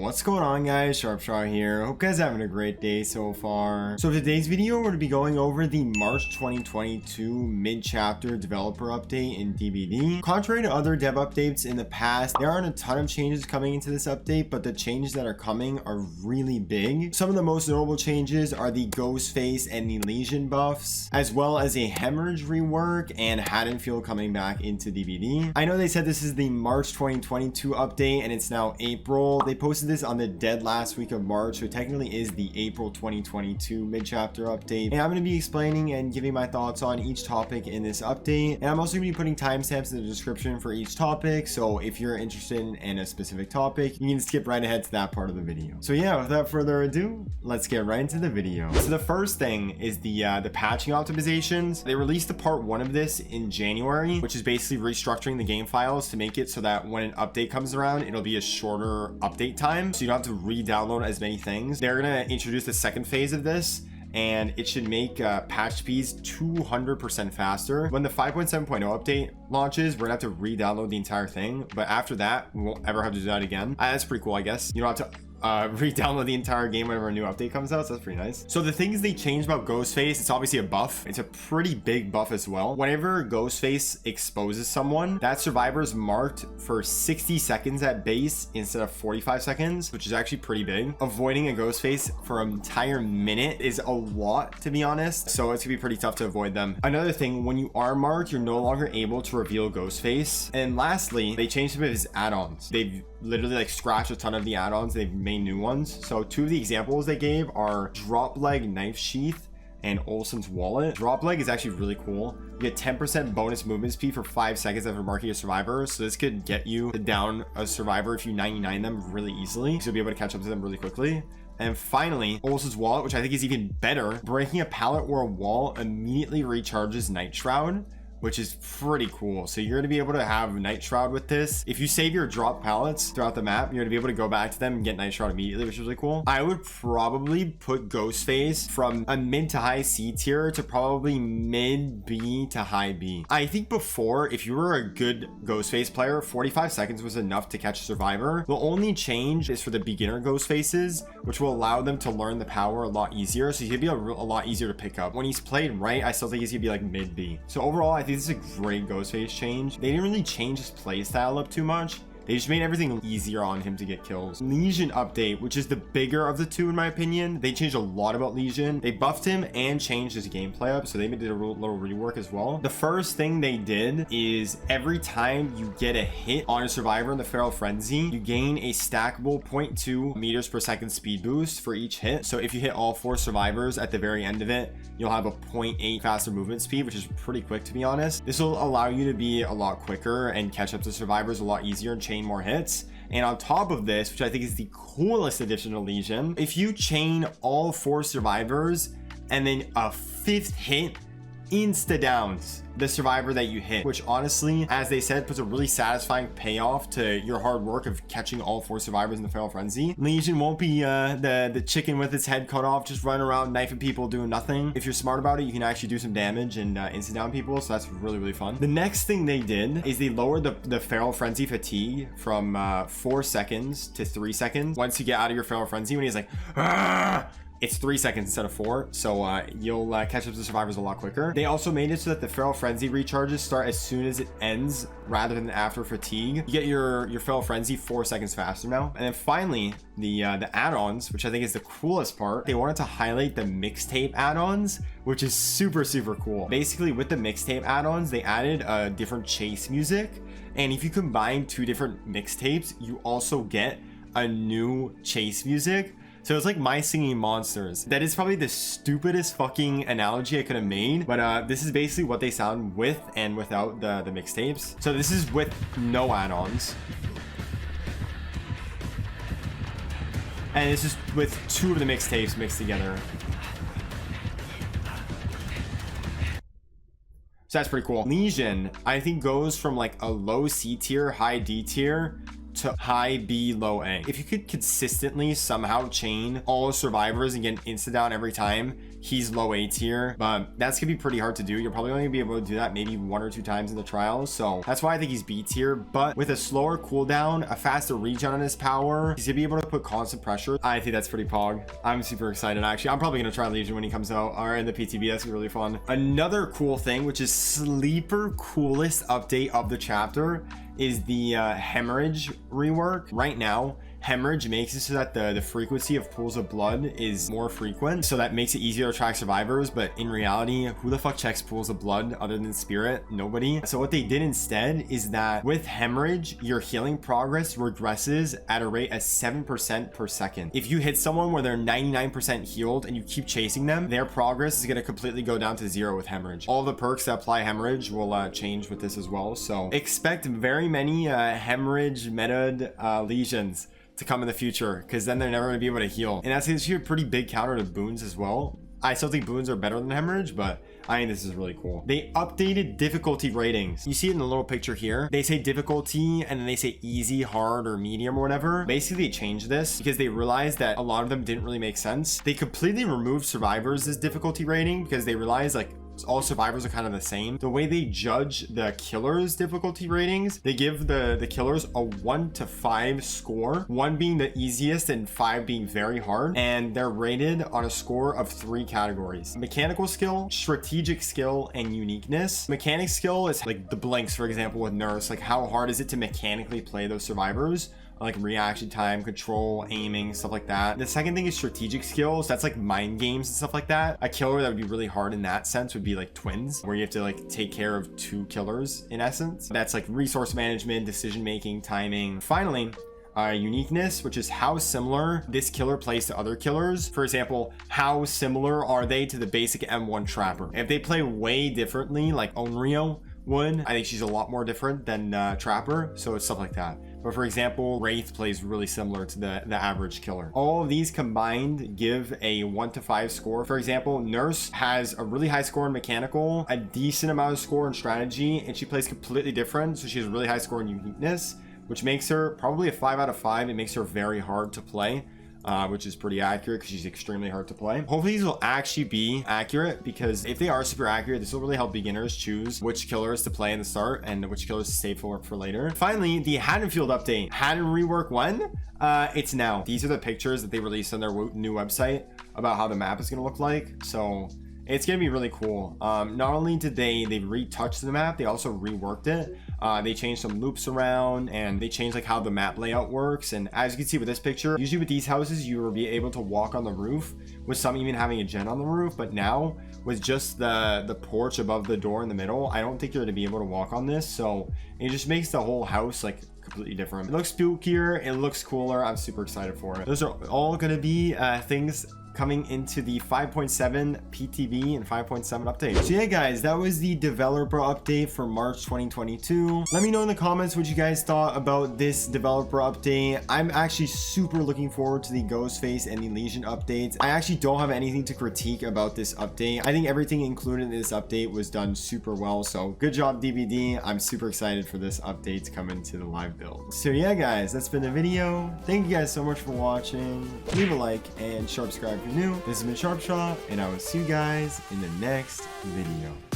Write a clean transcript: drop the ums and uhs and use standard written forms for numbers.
What's going on, guys? Sharpshot here. Hope you guys are having a great day so far. So today's video, we're going to be going over the March 2022 mid-chapter developer update in DBD. Contrary to other dev updates in the past, there aren't a ton of changes coming into this update, but the changes that are coming are really big. Some of the most notable changes are the Ghost Face and the Lesion buffs, as well as a Hemorrhage Rework and Haddonfield coming back into DBD. I know they said this is the March 2022 update and it's now April. They posted this on the dead last week of March, so it technically is the April 2022 mid-chapter update. And I'm going to be explaining and giving my thoughts on each topic in this update. And I'm also going to be putting timestamps in the description for each topic, so if you're interested in a specific topic, you can skip right ahead to that part of the video. So yeah, without further ado, let's get right into the video. So the first thing is the patching optimizations. They released the part 1 of this in January, which is basically restructuring the game files to make it so that when an update comes around, it'll be a shorter update time, so you don't have to re-download as many things. They're gonna introduce the second phase of this, and it should make patch speeds 200% faster. When the 5.7.0 update launches, we're gonna have to re-download the entire thing, but after that, we won't ever have to do that again. That's pretty cool, I guess. You don't have to re-download the entire game whenever a new update comes out, so that's pretty nice. So the things they changed about Ghostface, it's obviously a buff. It's a pretty big buff as well. Whenever Ghostface exposes someone, that survivor is marked for 60 seconds at base instead of 45 seconds, which is actually pretty big. Avoiding a Ghostface for an entire minute is a lot, to be honest, so it's gonna be pretty tough to avoid them. Another thing, when you are marked, you're no longer able to reveal Ghostface. And lastly, they changed some of his add-ons. They've literally like scratched a ton of the add-ons. They've made new ones. So two of the examples they gave are Drop Leg Knife Sheath and Olsen's Wallet. Drop Leg is actually really cool. You get 10% bonus movement speed for 5 seconds after marking a survivor, so this could get you to down a survivor if you 99 them really easily, so you'll be able to catch up to them really quickly. And finally, Olsen's Wallet, which I think is even better. Breaking a pallet or a wall immediately recharges Night Shroud, which is pretty cool. So you're gonna be able to have Night Shroud with this. If you save your drop pallets throughout the map, you're gonna be able to go back to them and get Night Shroud immediately, which is really cool. I would probably put Ghostface from a mid to high C tier to probably mid B to high B. I think before, if you were a good Ghostface player, 45 seconds was enough to catch a survivor. The only change is for the beginner Ghostfaces, which will allow them to learn the power a lot easier. So he'll be a lot easier to pick up. When he's played right, I still think he's gonna be like mid B. So overall, I think this is a great Ghostface change. They didn't really change his playstyle up too much. They just made everything easier on him to get kills. Lesion update, which is the bigger of the two in my opinion. They changed a lot about Lesion. They buffed him and changed his gameplay up, so they did a little rework as well. The first thing they did is every time you get a hit on a survivor in the Feral Frenzy, you gain a stackable 0.2 meters per second speed boost for each hit. So if you hit all 4 survivors at the very end of it, you'll have a 0.8 faster movement speed, which is pretty quick, to be honest. This will allow you to be a lot quicker and catch up to survivors a lot easier and chain more hits. And on top of this, which I think is the coolest addition to Lesion, if you chain all 4 survivors and then a 5th hit insta downs the survivor that you hit, which honestly, as they said, puts a really satisfying payoff to your hard work of catching all 4 survivors in the Feral Frenzy. Lesion won't be the chicken with its head cut off, just running around knifing people doing nothing. If you're smart about it, you can actually do some damage and instant down people, so that's really, really fun. The next thing they did is they lowered the Feral Frenzy fatigue from 4 seconds to 3 seconds. Once you get out of your Feral Frenzy, when he's like, "Argh!" It's 3 seconds instead of 4, so you'll catch up to survivors a lot quicker. They also made it so that the Feral Frenzy recharges start as soon as it ends rather than after fatigue. You get your Feral Frenzy 4 seconds faster now. And then finally, the add-ons, which I think is the coolest part. They wanted to highlight the mixtape add-ons, which is super, super cool. Basically, with the mixtape add-ons, they added a different chase music. And if you combine 2 different mixtapes, you also get a new chase music. So it's like My Singing Monsters. That is probably the stupidest fucking analogy I could have made, but this is basically what they sound with and without the mixtapes. So this is with no add-ons. And it's just with 2 of the mixtapes mixed together. So that's pretty cool. Lesion, I think, goes from like a low C tier, high D tier to high B, low A. If you could consistently somehow chain all survivors and get an insta down every time, he's low A tier, but that's gonna be pretty hard to do. You're probably only gonna be able to do that maybe 1 or 2 times in the trials, so that's why I think he's B tier. But with a slower cooldown, a faster regen on his power, he's gonna be able to put constant pressure. I think that's pretty pog. I'm super excited. Actually, I'm probably gonna try Legion when he comes out, or in the PTB. That's really fun. Another cool thing, which is sleeper coolest update of the chapter, is the Hemorrhage rework. Right now, Hemorrhage makes it so that the frequency of pools of blood is more frequent, so that makes it easier to track survivors. But in reality, who the fuck checks pools of blood other than Spirit? Nobody. So what they did instead is that with Hemorrhage, your healing progress regresses at a rate of 7% per second. If you hit someone where they're 99% healed and you keep chasing them, their progress is going to completely go down to 0 with Hemorrhage. All the perks that apply Hemorrhage will change with this as well. So expect very many Hemorrhage meta lesions to come in the future, because then they're never going to be able to heal, and that's actually a pretty big counter to boons as well. I still think boons are better than Hemorrhage, but I think this is really cool. They updated difficulty ratings. You see it in the little picture here. They say difficulty and then they say easy, hard, or medium or whatever. Basically, they changed this because they realized that a lot of them didn't really make sense. They completely removed survivors as difficulty rating because they realized like all survivors are kind of the same. The way they judge the killers difficulty ratings, they give the killers a 1 to 5 score, 1 being the easiest and 5 being very hard, and they're rated on a score of 3 categories: mechanical skill, strategic skill, and uniqueness. Mechanic skill is like the blinks, for example, with Nurse. Like, how hard is it to mechanically play those survivors? Like reaction time, control, aiming, stuff like that. The second thing is strategic skills. That's like mind games and stuff like that. A killer that would be really hard in that sense would be like Twins, where you have to like take care of 2 killers in essence. That's like resource management, decision making, timing. Finally, uniqueness, which is how similar this killer plays to other killers. For example, how similar are they to the basic M1 Trapper? If they play way differently, like Onryo would, I think she's a lot more different than Trapper, so it's stuff like that. But for example, Wraith plays really similar to the average killer. All of these combined give a 1 to 5 score. For example, Nurse has a really high score in mechanical, a decent amount of score in strategy, and she plays completely different, so she has a really high score in uniqueness, which makes her probably a 5 out of 5. It makes her very hard to play, which is pretty accurate because she's extremely hard to play. Hopefully these will actually be accurate, because if they are super accurate, this will really help beginners choose which killers to play in the start and which killers to save for later. Finally, the Haddonfield update. Haddon Rework 1, it's now. These are the pictures that they released on their new website about how the map is going to look like. So it's going to be really cool. Not only did they retouched the map, they also reworked it. They changed some loops around, and they changed like how the map layout works. And as you can see with this picture, usually with these houses, you will be able to walk on the roof, with some even having a gen on the roof. But now with just the porch above the door in the middle, I don't think you're going to be able to walk on this. So it just makes the whole house like completely different. It looks spookier, it looks cooler. I'm super excited for it. Those are all going to be things coming into the 5.7 PTB and 5.7 update. So yeah guys, that was the developer update for March 2022. Let me know in the comments what you guys thought about this developer update. I'm actually super looking forward to the Ghostface and the Legion updates. I actually don't have anything to critique about this update. I think everything included in this update was done super well, so good job DBD. I'm super excited for this update to come into the live build. So yeah guys, that's been the video. Thank you guys so much for watching. Leave a like and subscribe if you're new. This has been Sharpshot, and I will see you guys in the next video.